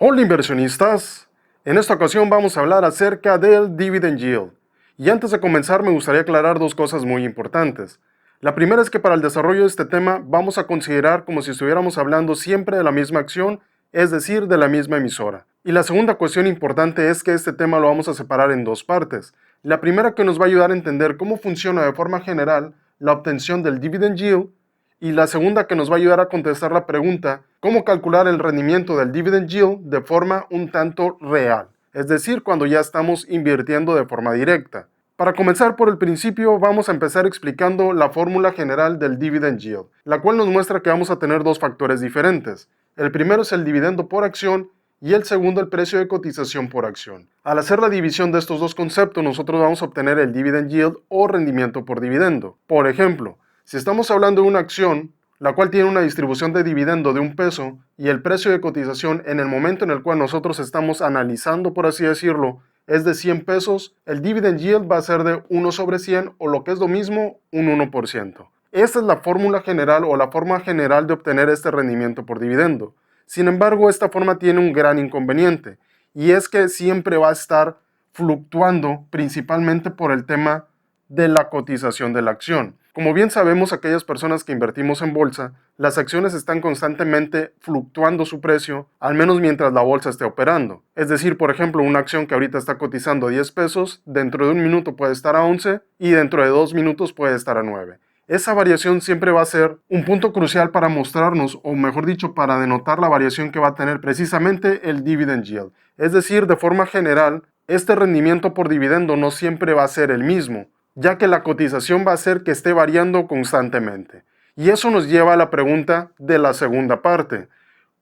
Hola inversionistas, en esta ocasión vamos a hablar acerca del Dividend Yield. Y antes de comenzar me gustaría aclarar dos cosas muy importantes. La primera es que para el desarrollo de este tema vamos a considerar como si estuviéramos hablando siempre de la misma acción, es decir, de la misma emisora. Y la segunda cuestión importante es que este tema lo vamos a separar en dos partes. La primera que nos va a ayudar a entender cómo funciona de forma general la obtención del Dividend Yield, y la segunda que nos va a ayudar a contestar la pregunta, ¿cómo calcular el rendimiento del dividend yield de forma un tanto real? Es decir, cuando ya estamos invirtiendo de forma directa. Para comenzar por el principio, vamos a empezar explicando la fórmula general del dividend yield, la cual nos muestra que vamos a tener dos factores diferentes. El primero es el dividendo por acción y el segundo el precio de cotización por acción. Al hacer la división de estos dos conceptos, nosotros vamos a obtener el dividend yield o rendimiento por dividendo. Por ejemplo, si estamos hablando de una acción, la cual tiene una distribución de dividendo de $1 y el precio de cotización en el momento en el cual nosotros estamos analizando, por así decirlo, es de 100 pesos, el dividend yield va a ser de 1/100 o lo que es lo mismo, un 1%. Esta es la fórmula general o la forma general de obtener este rendimiento por dividendo. Sin embargo, esta forma tiene un gran inconveniente y es que siempre va a estar fluctuando principalmente por el tema de la cotización de la acción. Como bien sabemos, aquellas personas que invertimos en bolsa, las acciones están constantemente fluctuando su precio, al menos mientras la bolsa esté operando. Es decir, por ejemplo, una acción que ahorita está cotizando 10 pesos, dentro de un minuto puede estar a 11 y dentro de 2 minutos puede estar a 9. Esa variación siempre va a ser un punto crucial para mostrarnos, o mejor dicho, para denotar la variación que va a tener precisamente el dividend yield. Es decir, de forma general, este rendimiento por dividendo no siempre va a ser el mismo, ya que la cotización va a hacer que esté variando constantemente. Y eso nos lleva a la pregunta de la segunda parte.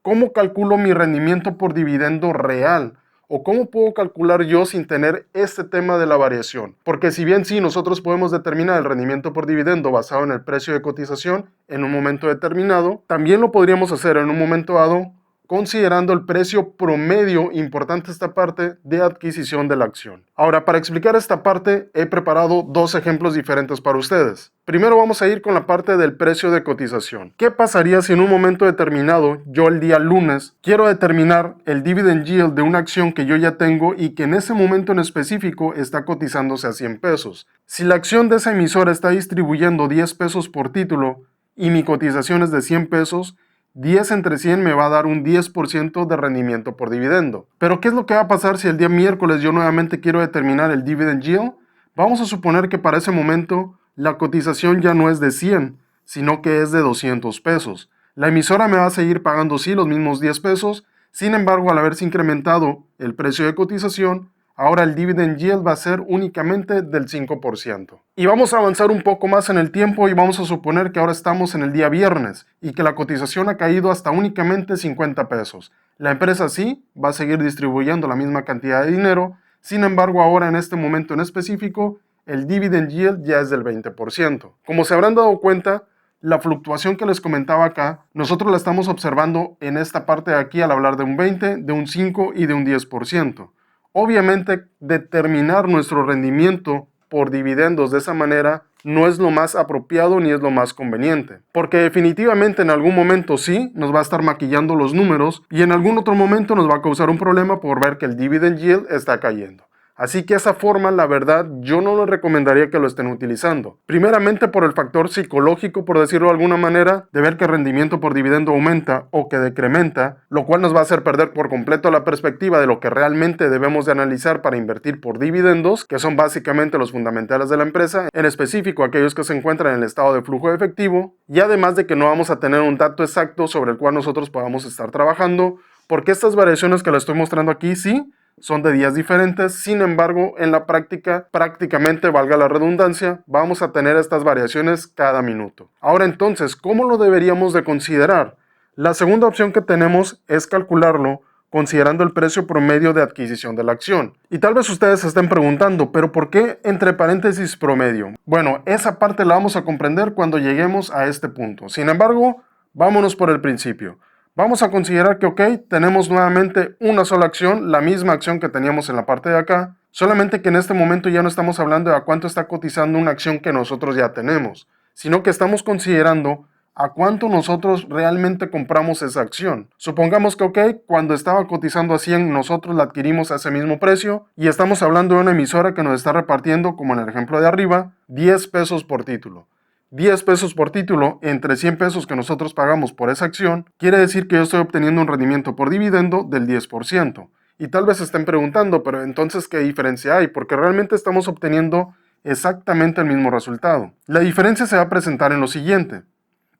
¿Cómo calculo mi rendimiento por dividendo real? ¿O cómo puedo calcular yo sin tener este tema de la variación? Porque si bien sí, nosotros podemos determinar el rendimiento por dividendo basado en el precio de cotización en un momento determinado, también lo podríamos hacer en un momento dado considerando el precio promedio, importante esta parte, de adquisición de la acción. Ahora, para explicar esta parte, he preparado dos ejemplos diferentes para ustedes. Primero vamos a ir con la parte del precio de cotización. ¿Qué pasaría si en un momento determinado, yo el día lunes, quiero determinar el dividend yield de una acción que yo ya tengo y que en ese momento en específico está cotizándose a 100 pesos? Si la acción de esa emisora está distribuyendo 10 pesos por título y mi cotización es de 100 pesos, 10 entre 100 me va a dar un 10% de rendimiento por dividendo. Pero ¿qué es lo que va a pasar si el día miércoles yo nuevamente quiero determinar el dividend yield? Vamos a suponer que para ese momento la cotización ya no es de 100, sino que es de 200 pesos. La emisora me va a seguir pagando sí los mismos 10 pesos, sin embargo al haberse incrementado el precio de cotización, ahora el dividend yield va a ser únicamente del 5%. Y vamos a avanzar un poco más en el tiempo y vamos a suponer que ahora estamos en el día viernes y que la cotización ha caído hasta únicamente 50 pesos. La empresa sí va a seguir distribuyendo la misma cantidad de dinero, sin embargo ahora en este momento en específico el dividend yield ya es del 20%. Como se habrán dado cuenta, la fluctuación que les comentaba acá, nosotros la estamos observando en esta parte de aquí al hablar de un 20, de un 5 y de un 10%. Obviamente, determinar nuestro rendimiento por dividendos de esa manera no es lo más apropiado ni es lo más conveniente, porque definitivamente en algún momento sí nos va a estar maquillando los números y en algún otro momento nos va a causar un problema por ver que el dividend yield está cayendo. Así que esa forma, la verdad, yo no les recomendaría que lo estén utilizando. Primeramente por el factor psicológico, por decirlo de alguna manera, de ver que el rendimiento por dividendo aumenta o que decrementa, lo cual nos va a hacer perder por completo la perspectiva de lo que realmente debemos de analizar para invertir por dividendos, que son básicamente los fundamentales de la empresa, en específico aquellos que se encuentran en el estado de flujo de efectivo, y además de que no vamos a tener un dato exacto sobre el cual nosotros podamos estar trabajando, porque estas variaciones que les estoy mostrando aquí sí son de días diferentes, sin embargo, en la práctica, prácticamente, valga la redundancia, vamos a tener estas variaciones cada minuto. Ahora entonces, ¿cómo lo deberíamos de considerar? La segunda opción que tenemos es calcularlo considerando el precio promedio de adquisición de la acción. Y tal vez ustedes se estén preguntando, ¿pero por qué entre paréntesis promedio? Bueno, esa parte la vamos a comprender cuando lleguemos a este punto. Sin embargo, vámonos por el principio. Vamos a considerar que, ok, tenemos nuevamente una sola acción, la misma acción que teníamos en la parte de acá, solamente que en este momento ya no estamos hablando de a cuánto está cotizando una acción que nosotros ya tenemos, sino que estamos considerando a cuánto nosotros realmente compramos esa acción. Supongamos que, ok, cuando estaba cotizando a 100, nosotros la adquirimos a ese mismo precio y estamos hablando de una emisora que nos está repartiendo, como en el ejemplo de arriba, 10 pesos por título. 10 pesos por título entre 100 pesos que nosotros pagamos por esa acción, quiere decir que yo estoy obteniendo un rendimiento por dividendo del 10%. Y tal vez se estén preguntando, pero entonces, ¿qué diferencia hay? Porque realmente estamos obteniendo exactamente el mismo resultado. La diferencia se va a presentar en lo siguiente.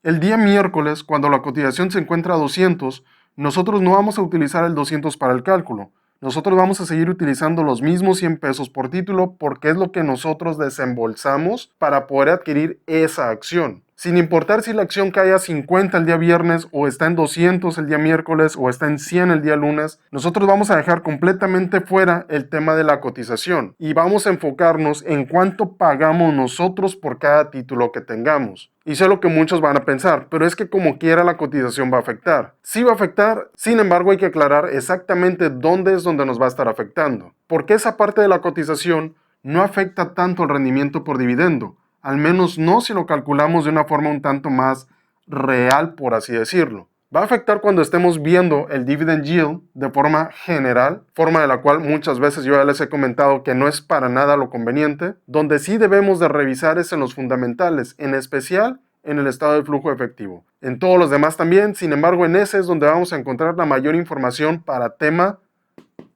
El día miércoles, cuando la cotización se encuentra a 200, nosotros no vamos a utilizar el 200 para el cálculo. Nosotros vamos a seguir utilizando los mismos 100 pesos por título porque es lo que nosotros desembolsamos para poder adquirir esa acción. Sin importar si la acción cae a 50 el día viernes o está en 200 el día miércoles o está en 100 el día lunes, nosotros vamos a dejar completamente fuera el tema de la cotización y vamos a enfocarnos en cuánto pagamos nosotros por cada título que tengamos. Y sé lo que muchos van a pensar, pero es que como quiera la cotización va a afectar. Sí va a afectar, sin embargo hay que aclarar exactamente dónde es donde nos va a estar afectando. Porque esa parte de la cotización no afecta tanto el rendimiento por dividendo. Al menos no si lo calculamos de una forma un tanto más real, por así decirlo. Va a afectar cuando estemos viendo el dividend yield de forma general, forma de la cual muchas veces yo ya les he comentado que no es para nada lo conveniente. Donde sí debemos de revisar es en los fundamentales, en especial en el estado de flujo efectivo. En todos los demás también, sin embargo en ese es donde vamos a encontrar la mayor información para tema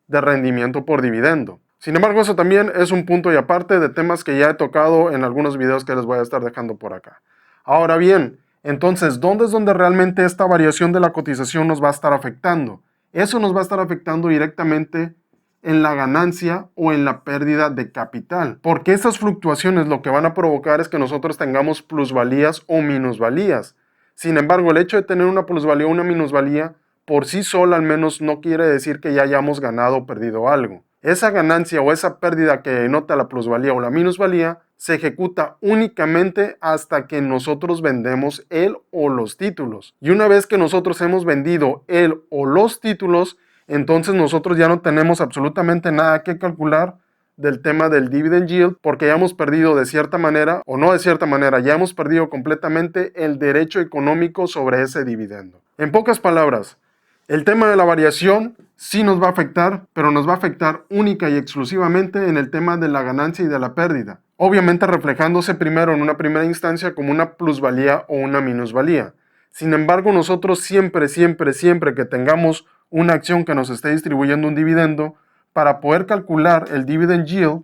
de rendimiento por dividendo. Sin embargo, eso también es un punto y aparte de temas que ya he tocado en algunos videos que les voy a estar dejando por acá. Ahora bien, entonces, ¿dónde es donde realmente esta variación de la cotización nos va a estar afectando? Eso nos va a estar afectando directamente en la ganancia o en la pérdida de capital. Porque estas fluctuaciones lo que van a provocar es que nosotros tengamos plusvalías o minusvalías. Sin embargo, el hecho de tener una plusvalía o una minusvalía por sí sola al menos no quiere decir que ya hayamos ganado o perdido algo. Esa ganancia o esa pérdida que denota la plusvalía o la minusvalía se ejecuta únicamente hasta que nosotros vendemos el o los títulos. Y una vez que nosotros hemos vendido el o los títulos, entonces nosotros ya no tenemos absolutamente nada que calcular del tema del dividend yield porque ya hemos perdido de cierta manera o no de cierta manera, ya hemos perdido completamente el derecho económico sobre ese dividendo. En pocas palabras, el tema de la variación sí nos va a afectar, pero nos va a afectar única y exclusivamente en el tema de la ganancia y de la pérdida. Obviamente reflejándose primero en una primera instancia como una plusvalía o una minusvalía. Sin embargo, nosotros siempre que tengamos una acción que nos esté distribuyendo un dividendo, para poder calcular el dividend yield,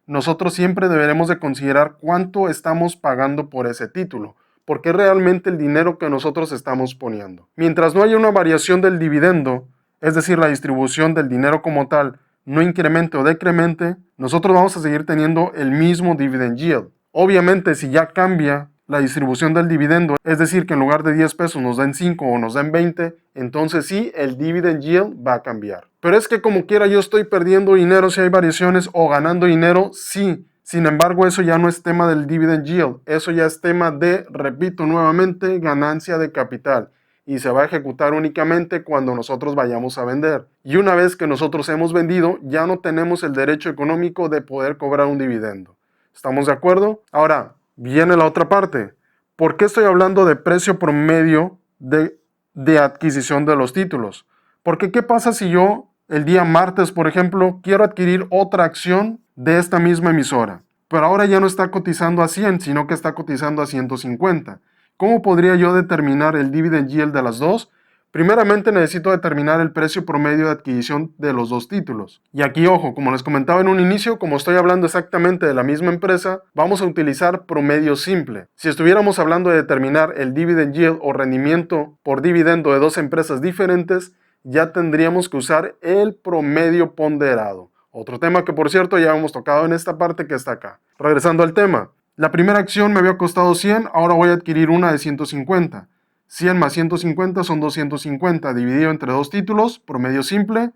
nosotros siempre deberemos de considerar cuánto estamos pagando por ese título, porque es realmente el dinero que nosotros estamos poniendo. Mientras no haya una variación del dividendo, es decir, la distribución del dinero como tal, no incremente o decremente, nosotros vamos a seguir teniendo el mismo dividend yield. Obviamente, si ya cambia la distribución del dividendo, es decir, que en lugar de 10 pesos nos den 5 o nos den 20, entonces sí, el dividend yield va a cambiar. Pero es que como quiera yo estoy perdiendo dinero si hay variaciones o ganando dinero, sí. Sin embargo, eso ya no es tema del dividend yield, eso ya es tema de, repito nuevamente, ganancia de capital. Y se va a ejecutar únicamente cuando nosotros vayamos a vender. Y una vez que nosotros hemos vendido, ya no tenemos el derecho económico de poder cobrar un dividendo. ¿Estamos de acuerdo? Ahora, viene la otra parte. ¿Por qué estoy hablando de precio promedio de adquisición de los títulos? Porque ¿qué pasa si yo el día martes, por ejemplo, quiero adquirir otra acción de esta misma emisora? Pero ahora ya no está cotizando a 100, sino que está cotizando a 150. ¿Cómo podría yo determinar el dividend yield de las dos? Primeramente necesito determinar el precio promedio de adquisición de los dos títulos. Y aquí, ojo, como les comentaba en un inicio, como estoy hablando exactamente de la misma empresa, vamos a utilizar promedio simple. Si estuviéramos hablando de determinar el dividend yield o rendimiento por dividendo de dos empresas diferentes, ya tendríamos que usar el promedio ponderado. Otro tema que, por cierto, ya hemos tocado en esta parte que está acá. Regresando al tema. La primera acción me había costado 100, ahora voy a adquirir una de 150. 100 más 150 son 250, dividido entre dos títulos, promedio simple,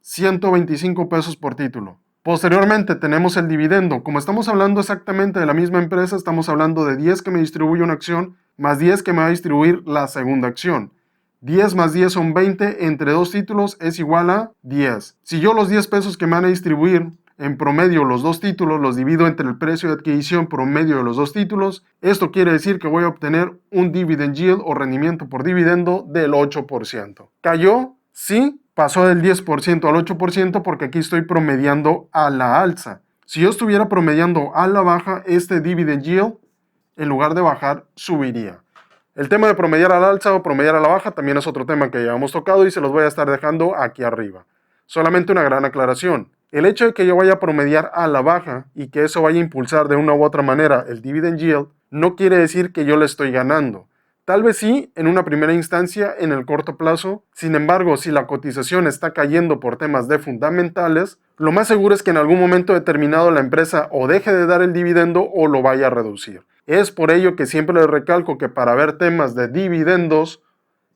125 pesos por título. Posteriormente tenemos el dividendo. Como estamos hablando exactamente de la misma empresa, estamos hablando de 10 que me distribuye una acción, más 10 que me va a distribuir la segunda acción. 10 más 10 son 20, entre dos títulos es igual a 10. Si yo los 10 pesos que me van a distribuir en promedio los dos títulos, los divido entre el precio de adquisición promedio de los dos títulos. Esto quiere decir que voy a obtener un dividend yield o rendimiento por dividendo del 8%. ¿Cayó? Sí, pasó del 10% al 8% porque aquí estoy promediando a la alza. Si yo estuviera promediando a la baja, este dividend yield, en lugar de bajar, subiría. El tema de promediar al alza o promediar a la baja también es otro tema que ya hemos tocado y se los voy a estar dejando aquí arriba. Solamente una gran aclaración. El hecho de que yo vaya a promediar a la baja y que eso vaya a impulsar de una u otra manera el dividend yield, no quiere decir que yo le estoy ganando. Tal vez sí, en una primera instancia, en el corto plazo. Sin embargo, si la cotización está cayendo por temas de fundamentales, lo más seguro es que en algún momento determinado la empresa o deje de dar el dividendo o lo vaya a reducir. Es por ello que siempre les recalco que para ver temas de dividendos,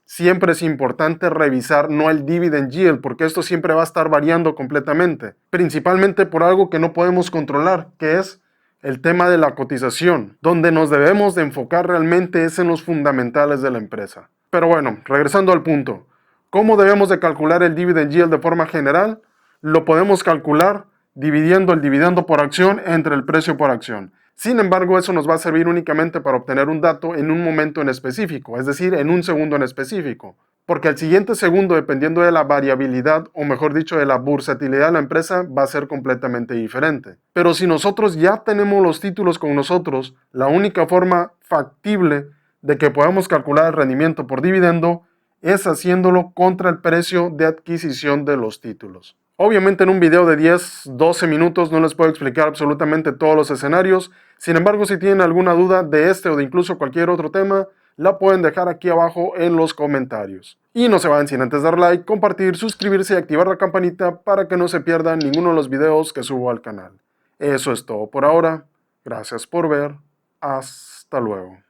siempre es importante revisar no el dividend yield, porque esto siempre va a estar variando completamente, principalmente por algo que no podemos controlar, que es el tema de la cotización, donde nos debemos de enfocar realmente es en los fundamentales de la empresa. Pero bueno, regresando al punto, ¿cómo debemos de calcular el dividend yield de forma general? Lo podemos calcular dividiendo el dividendo por acción entre el precio por acción. Sin embargo, eso nos va a servir únicamente para obtener un dato en un momento en específico, es decir, en un segundo en específico. Porque el siguiente segundo, dependiendo de la variabilidad, o mejor dicho, de la bursatilidad de la empresa, va a ser completamente diferente. Pero si nosotros ya tenemos los títulos con nosotros, la única forma factible de que podamos calcular el rendimiento por dividendo es haciéndolo contra el precio de adquisición de los títulos. Obviamente en un video de 10-12 minutos no les puedo explicar absolutamente todos los escenarios. Sin embargo, si tienen alguna duda de este o de incluso cualquier otro tema, la pueden dejar aquí abajo en los comentarios. Y no se vayan sin antes dar like, compartir, suscribirse y activar la campanita para que no se pierdan ninguno de los videos que subo al canal. Eso es todo por ahora. Gracias por ver. Hasta luego.